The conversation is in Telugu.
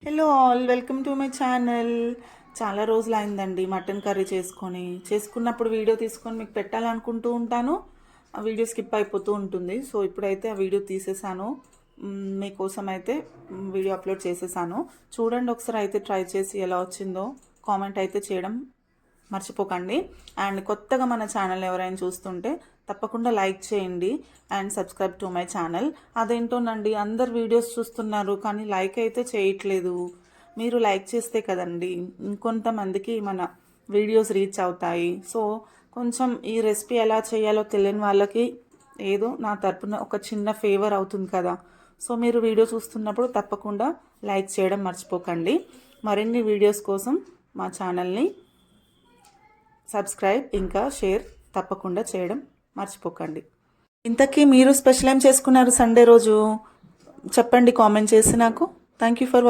Hello all, welcome to my channel. చాలా రోజులు అయిందండి మటన్ కర్రీ చేసుకున్నప్పుడు వీడియో తీసుకొని మీకు పెట్టాలనుకుంటూ ఉంటాను. ఆ వీడియో స్కిప్ అయిపోతూ ఉంటుంది. సో ఇప్పుడైతే ఆ వీడియో తీసేసాను, మీకోసం అయితే వీడియో అప్లోడ్ చేసేసాను. చూడండి ఒకసారి అయితే, ట్రై చేసి ఎలా వచ్చిందో కామెంట్ అయితే చేయడం మర్చిపోకండి. అండ్ కొత్తగా మన ఛానల్ ఎవరైనా చూస్తుంటే తప్పకుండా లైక్ చేయండి and subscribe to my channel. అదేంటోనండి, అందరు వీడియోస్ చూస్తున్నారు కానీ లైక్ అయితే చేయట్లేదు. మీరు లైక్ చేస్తే కదండి ఇంకొంతమందికి మన వీడియోస్ రీచ్ అవుతాయి. సో కొంచెం ఈ రెసిపీ ఎలా చేయాలో తెలియని వాళ్ళకి ఏదో నా తరపున ఒక చిన్న ఫేవర్ అవుతుంది కదా. సో మీరు వీడియో చూస్తున్నప్పుడు తప్పకుండా లైక్ చేయడం మర్చిపోకండి. మరిన్ని వీడియోస్ కోసం మా ఛానల్ని సబ్స్క్రైబ్ ఇంకా షేర్ తప్పకుండా చేయడం మర్చిపోకండి. ఇంతకీ మీరు స్పెషల్ ఏం చేసుకున్నారు సండే రోజు? చెప్పండి కామెంట్ చేసి నాకు. Thank you for